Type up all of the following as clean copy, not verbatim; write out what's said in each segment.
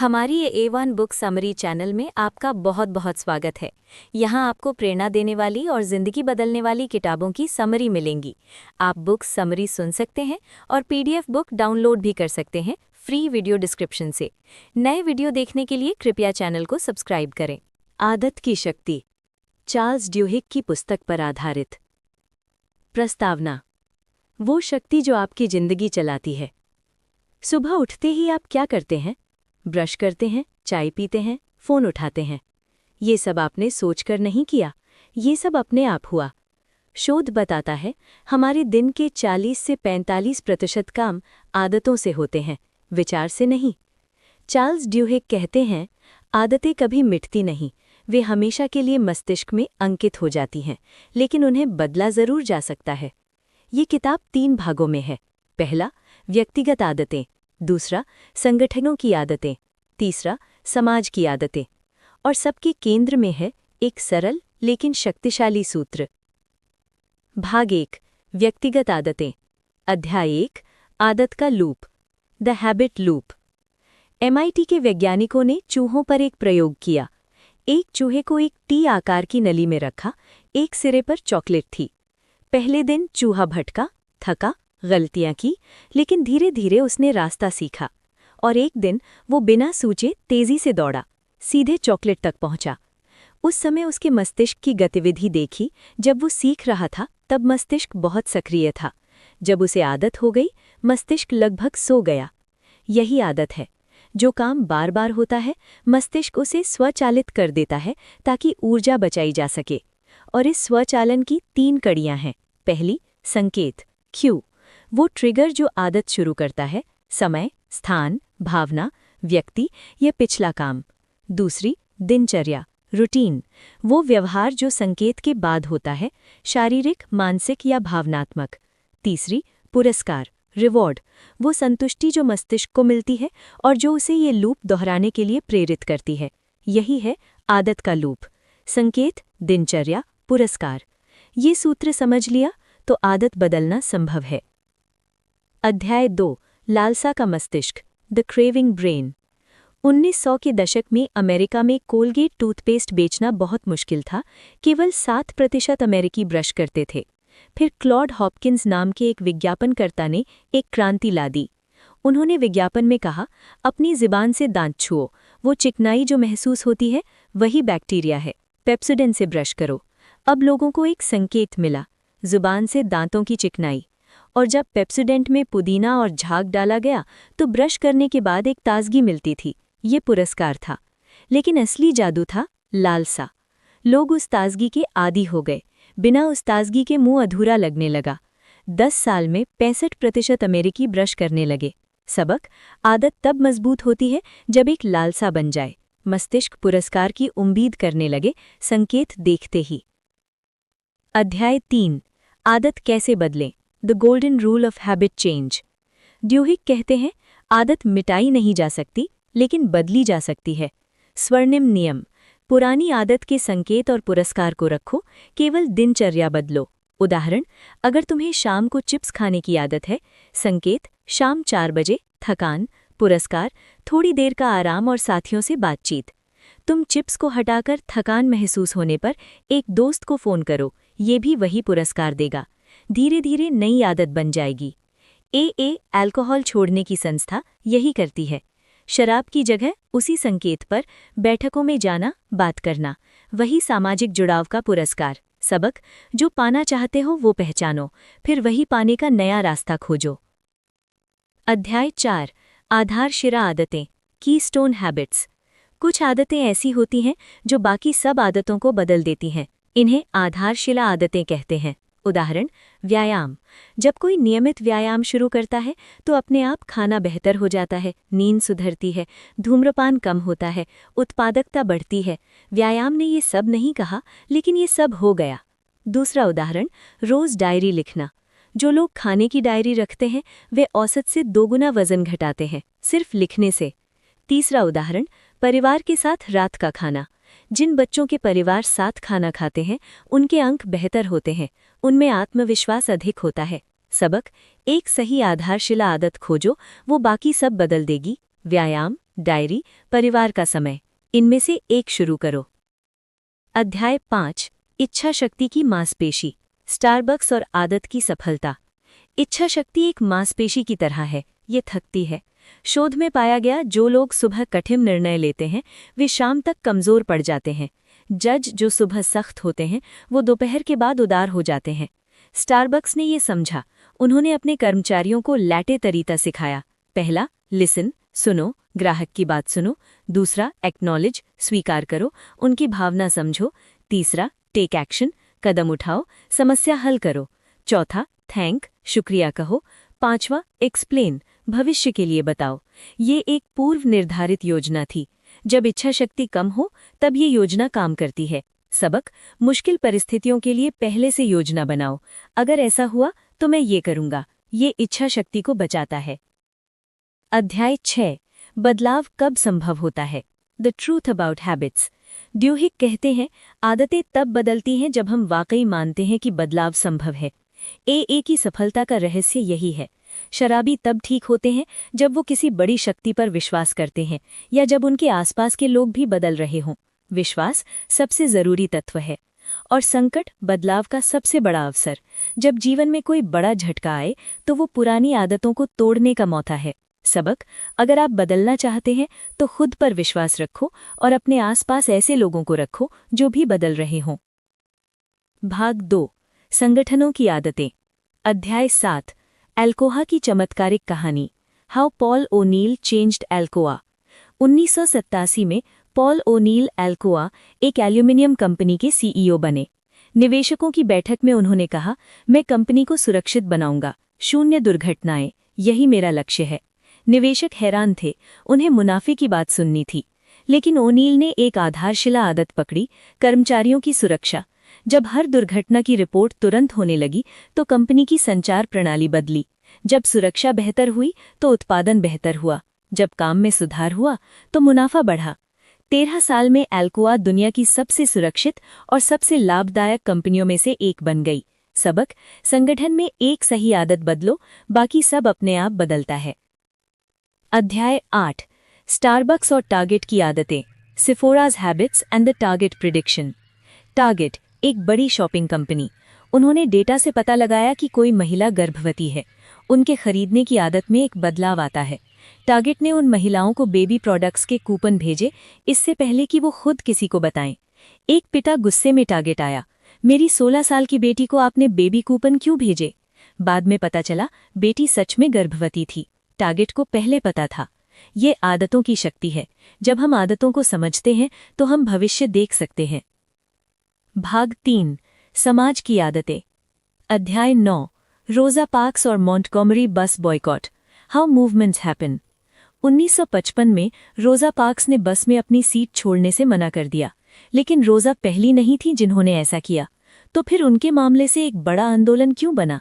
हमारी ये A1 book summary channel में आपका बहुत बहुत स्वागत है। यहाँ आपको प्रेरणा देने वाली और ज़िंदगी बदलने वाली किताबों की समरी मिलेंगी। आप बुक समरी सुन सकते हैं और PDF बुक डाउनलोड भी कर सकते हैं फ्री वीडियो डिस्क्रिप्शन से। नए वीडियो देखने के लिए कृपया चैनल को सब्सक्राइब करें। आदत की शक्ति, चार्ल्स ड्यूहिक की पुस्तक पर आधारित। प्रस्तावना। वो शक्ति जो आपकी ज़िंदगी चलाती है। सुबह उठते ही आप क्या करते हैं? ब्रश करते हैं, चाय पीते हैं, फ़ोन उठाते हैं। ये सब आपने सोचकर नहीं किया, ये सब अपने आप हुआ। शोध बताता है हमारे दिन के 40 से 45% काम आदतों से होते हैं, विचार से नहीं। चार्ल्स ड्यूहिक कहते हैं, आदतें कभी मिटती नहीं, वे हमेशा के लिए मस्तिष्क में अंकित हो जाती हैं, लेकिन उन्हें बदला ज़रूर जा सकता है। ये किताब 3 भागों में है। पहला, व्यक्तिगत आदतें। दूसरा, संगठनों की आदतें। तीसरा, समाज की आदतें। और सबके केंद्र में है एक सरल लेकिन शक्तिशाली सूत्र। भाग 1, व्यक्तिगत आदतें। अध्याय 1, आदत का loop, the habit loop. MIT के वैज्ञानिकों ने चूहों पर एक प्रयोग किया। एक चूहे को एक T आकार की नली में रखा, एक सिरे पर चॉकलेट थी। पहले दिन चूहा भटका, थका, गलतियां की, लेकिन धीरे धीरे उसने रास्ता सीखा और एक दिन वो बिना सोचे तेजी से दौड़ा, सीधे चॉकलेट तक पहुंचा। उस समय उसके मस्तिष्क की गतिविधि देखी। जब वो सीख रहा था तब मस्तिष्क बहुत सक्रिय था। जब उसे आदत हो गई, मस्तिष्क लगभग सो गया। यही आदत है। जो काम बार बार होता है, मस्तिष्क उसे स्वचालित कर देता है ताकि ऊर्जा बचाई जा सके। और इस स्वचालन की 3 कड़ियां हैं। पहली, संकेत, क्यू, वो ट्रिगर जो आदत शुरू करता है, समय, स्थान, भावना, व्यक्ति या पिछला काम। दूसरी, दिनचर्या, रूटीन, वो व्यवहार जो संकेत के बाद होता है, शारीरिक, मानसिक या भावनात्मक। तीसरी, पुरस्कार, रिवॉर्ड, वो संतुष्टि जो मस्तिष्क को मिलती है और जो उसे ये लूप दोहराने के लिए प्रेरित करती है। यही है आदत का लूप। संकेत, दिनचर्या, पुरस्कार। ये सूत्र समझ लिया तो आदत बदलना संभव है। अध्याय 2, लालसा का मस्तिष्क, द क्रेविंग ब्रेन। 1900 के दशक में अमेरिका में कोलगेट टूथपेस्ट बेचना बहुत मुश्किल था। केवल 7% अमेरिकी ब्रश करते थे। फिर क्लॉड हॉपकिंस नाम के एक विज्ञापनकर्ता ने एक क्रांति ला दी। उन्होंने विज्ञापन में कहा, अपनी ज़ुबान से दांत छुओ, वो चिकनाई जो महसूस होती है वही बैक्टीरिया है। पेप्सोडेंट से ब्रश करो। अब लोगों को एक संकेत मिला, ज़ुबान से दांतों की चिकनाई। और जब पेप्सोडेंट में पुदीना और झाग डाला गया तो ब्रश करने के बाद एक ताजगी मिलती थी। ये पुरस्कार था। लेकिन असली जादू था लालसा। लोग उस ताजगी के आदी हो गए। बिना उस ताजगी के मुंह अधूरा लगने लगा। 10 साल में 65% अमेरिकी ब्रश करने लगे। सबक, आदत तब मजबूत होती है जब एक लालसा बन जाए। मस्तिष्क पुरस्कार की उम्मीद करने लगे, संकेत देखते ही। अध्याय 3, आदत कैसे बदलें, the golden rule of habit change. Duhigg कहते हैं, आदत मिटाई नहीं जा सकती लेकिन बदली जा सकती है। स्वर्णिम नियम, पुरानी आदत के संकेत और पुरस्कार को रखो, केवल दिनचर्या बदलो। उदाहरण, अगर तुम्हें शाम को चिप्स खाने की आदत है, संकेत शाम 4 बजे, थकान, पुरस्कार थोड़ी देर का आराम और साथियों से बातचीत। तुम चिप्स को हटाकर थकान महसूस होने पर एक दोस्त को फ़ोन करो, ये भी वही पुरस्कार देगा। धीरे धीरे नई आदत बन जाएगी। AA, अल्कोहल छोड़ने की संस्था, यही करती है। शराब की जगह उसी संकेत पर बैठकों में जाना, बात करना, वही सामाजिक जुड़ाव का पुरस्कार। सबक, जो पाना चाहते हो वो पहचानो, फिर वही पाने का नया रास्ता खोजो। अध्याय 4, आधारशिला आदतें, कीस्टोन हैबिट्स। कुछ आदतें ऐसी होती हैं जो बाकी सब आदतों को बदल देती हैं। इन्हें आधारशिला आदतें कहते हैं। उदाहरण, व्यायाम। जब कोई नियमित व्यायाम शुरू करता है तो अपने आप खाना बेहतर हो जाता है, नींद सुधरती है, धूम्रपान कम होता है, उत्पादकता बढ़ती है। व्यायाम ने ये सब नहीं कहा, लेकिन ये सब हो गया। दूसरा उदाहरण, रोज़ डायरी लिखना। जो लोग खाने की डायरी रखते हैं वे औसत से 2 गुना वज़न घटाते हैं, सिर्फ लिखने से। तीसरा उदाहरण, परिवार के साथ रात का खाना। जिन बच्चों के परिवार साथ खाना खाते हैं उनके अंक बेहतर होते हैं, उनमें आत्मविश्वास अधिक होता है। सबक, एक सही आधारशिला आदत खोजो, वो बाकी सब बदल देगी। व्यायाम, डायरी, परिवार का समय। इनमें से एक शुरू करो। अध्याय 5, इच्छा शक्ति की मांसपेशी, स्टारबक्स और आदत की सफलता। इच्छा शक्ति एक मांसपेशी की तरह है, ये थकती है। शोध में पाया गया जो लोग सुबह कठिन निर्णय लेते हैं वे शाम तक कमजोर पड़ जाते हैं। जज जो सुबह सख्त होते हैं वो दोपहर के बाद उदार हो जाते हैं। स्टारबक्स ने ये समझा। उन्होंने अपने कर्मचारियों को लैटे तरीका सिखाया। पहला, लिसन, सुनो, ग्राहक की बात सुनो। दूसरा, एक्नॉलेज, स्वीकार करो, उनकी भावना समझो। तीसरा, टेक एक्शन, कदम उठाओ, समस्या हल करो। चौथा, थैंक, शुक्रिया कहो। पांचवा, एक्सप्लेन, भविष्य के लिए बताओ। ये एक पूर्व निर्धारित योजना थी। जब इच्छा शक्ति कम हो तब ये योजना काम करती है। सबक, मुश्किल परिस्थितियों के लिए पहले से योजना बनाओ। अगर ऐसा हुआ तो मैं ये करूंगा। ये इच्छा शक्ति को बचाता है। अध्याय 6, बदलाव कब संभव होता है, द ट्रूथ अबाउट हैबिट्स। ड्यूहिक कहते हैं आदतें तब बदलती हैं जब हम वाकई मानते हैं कि बदलाव संभव है। एए की सफलता का रहस्य यही है। शराबी तब ठीक होते हैं जब वो किसी बड़ी शक्ति पर विश्वास करते हैं या जब उनके आसपास के लोग भी बदल रहे हों। विश्वास सबसे जरूरी तत्व है। और संकट बदलाव का सबसे बड़ा अवसर। जब जीवन में कोई बड़ा झटका आए तो वो पुरानी आदतों को तोड़ने का मौका है। सबक, अगर आप बदलना चाहते हैं तो खुद पर विश्वास रखो और अपने आसपास ऐसे लोगों को रखो जो भी बदल रहे हों। भाग 2, संगठनों की आदतें। अध्याय 7, एल्कोहा की चमत्कारिक कहानी, how Paul O'Neill changed Alcoa. 1987 में पॉल ओनील एल्कोआ एक एल्यूमिनियम कंपनी के सीईओ बने। निवेशकों की बैठक में उन्होंने कहा, मैं कंपनी को सुरक्षित बनाऊंगा, शून्य दुर्घटनाएं, यही मेरा लक्ष्य है। निवेशक हैरान थे, उन्हें मुनाफे की बात सुननी थी। लेकिन ओनील ने एक आधारशिला आदत पकड़ी, कर्मचारियों की सुरक्षा। जब हर दुर्घटना की रिपोर्ट तुरंत होने लगी तो कंपनी की संचार प्रणाली बदली। जब सुरक्षा बेहतर हुई तो उत्पादन बेहतर हुआ। जब काम में सुधार हुआ तो मुनाफा बढ़ा। 13 साल में एल्कोआ दुनिया की सबसे सुरक्षित और सबसे लाभदायक कंपनियों में से एक बन गई। सबक, संगठन में एक सही आदत बदलो, बाकी सब अपने आप बदलता है। अध्याय 8, स्टारबक्स और टारगेट की आदतें, Sephora's habits and the target prediction. Target एक बड़ी शॉपिंग कंपनी। उन्होंने डेटा से पता लगाया कि कोई महिला गर्भवती है। उनके खरीदने की आदत में एक बदलाव आता है। टारगेट ने उन महिलाओं को बेबी प्रोडक्ट्स के कूपन भेजे इससे पहले कि वो खुद किसी को बताएं। एक पिता गुस्से में टारगेट आया, मेरी 16 साल की बेटी को आपने बेबी कूपन क्यों भेजे? बाद में पता चला बेटी सच में गर्भवती थी। टारगेट को पहले पता था। ये आदतों की शक्ति है। जब हम आदतों को समझते हैं तो हम भविष्य देख सकते हैं। भाग 3, समाज की आदतें। अध्याय 9, रोजा पार्क्स और मॉन्टगोमरी बस बॉयकॉट, हाउ मूवमेंट्स हैपन। 1955 में रोजा पार्क्स ने बस में अपनी सीट छोड़ने से मना कर दिया। लेकिन रोजा पहली नहीं थी जिन्होंने ऐसा किया। तो फिर उनके मामले से एक बड़ा आंदोलन क्यों बना?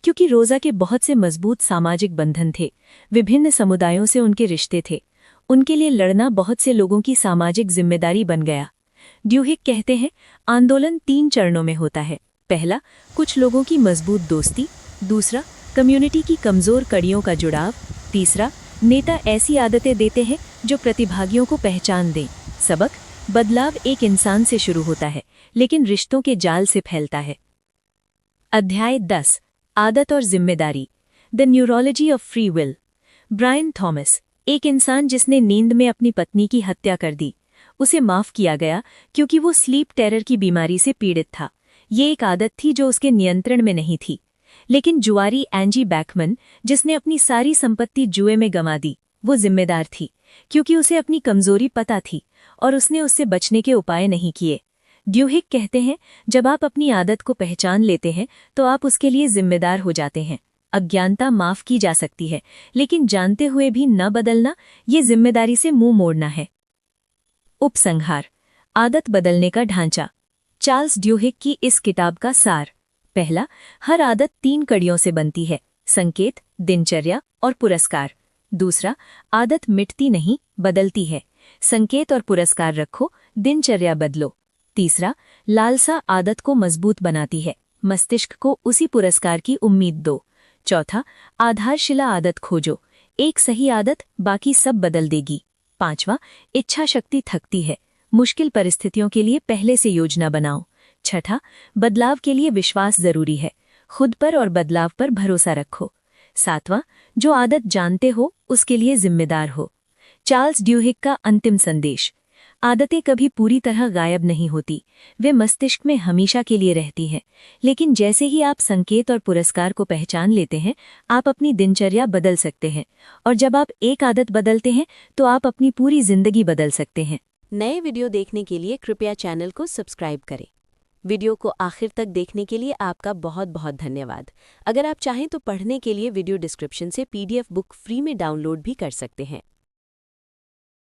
क्योंकि रोजा के बहुत से मजबूत सामाजिक बंधन थे। विभिन्न समुदायों से उनके रिश्ते थे। उनके लिए लड़ना बहुत से लोगों की सामाजिक जिम्मेदारी बन गया। ड्यूहिक कहते हैं आंदोलन 3 चरणों में होता है। पहला, कुछ लोगों की मजबूत दोस्ती। दूसरा, कम्युनिटी की कमजोर कड़ियों का जुड़ाव। तीसरा, नेता ऐसी आदतें देते हैं जो प्रतिभागियों को पहचान दें। सबक, बदलाव एक इंसान से शुरू होता है लेकिन रिश्तों के जाल से फैलता है। अध्याय 10, आदत और जिम्मेदारी, the neurology of free will. Brian Thomas, एक इंसान जिसने नींद में अपनी पत्नी की हत्या कर दी। उसे माफ किया गया क्योंकि वो स्लीप टेरर की बीमारी से पीड़ित था। ये एक आदत थी जो उसके नियंत्रण में नहीं थी। लेकिन जुआरी एंजी बैकमन, जिसने अपनी सारी संपत्ति जुए में गंवा दी, वो जिम्मेदार थी क्योंकि उसे अपनी कमजोरी पता थी और उसने उससे बचने के उपाय नहीं किए। ड्यूहिक कहते हैं जब आप अपनी आदत को पहचान लेते हैं तो आप उसके लिए जिम्मेदार हो जाते हैं। अज्ञानता माफ की जा सकती है लेकिन जानते हुए भी न बदलना, ये जिम्मेदारी से मुंह मोड़ना है। उपसंहार, आदत बदलने का ढांचा। चार्ल्स ड्यूहिक की इस किताब का सार। पहला, हर आदत 3 कड़ियों से बनती है, संकेत, दिनचर्या और पुरस्कार। दूसरा, आदत मिटती नहीं बदलती है, संकेत और पुरस्कार रखो, दिनचर्या बदलो। तीसरा, लालसा आदत को मजबूत बनाती है, मस्तिष्क को उसी पुरस्कार की उम्मीद दो। चौथा, आधारशिला आदत खोजो, एक सही आदत बाकी सब बदल देगी। 5वां, इच्छा शक्ति थकती है, मुश्किल परिस्थितियों के लिए पहले से योजना बनाओ। 6ठा, बदलाव के लिए विश्वास जरूरी है, खुद पर और बदलाव पर भरोसा रखो। 7वां, जो आदत जानते हो उसके लिए जिम्मेदार हो। चार्ल्स ड्यूहिक का अंतिम संदेश, आदतें कभी पूरी तरह गायब नहीं होती, वे मस्तिष्क में हमेशा के लिए रहती हैं, लेकिन जैसे ही आप संकेत और पुरस्कार को पहचान लेते हैं, आप अपनी दिनचर्या बदल सकते हैं, और जब आप एक आदत बदलते हैं तो आप अपनी पूरी जिंदगी बदल सकते हैं। नए वीडियो देखने के लिए कृपया चैनल को सब्सक्राइब करें। वीडियो को आखिर तक देखने के लिए आपका बहुत बहुत धन्यवाद। अगर आप चाहें तो पढ़ने के लिए वीडियो डिस्क्रिप्शन से PDF बुक फ्री में डाउनलोड भी कर सकते हैं।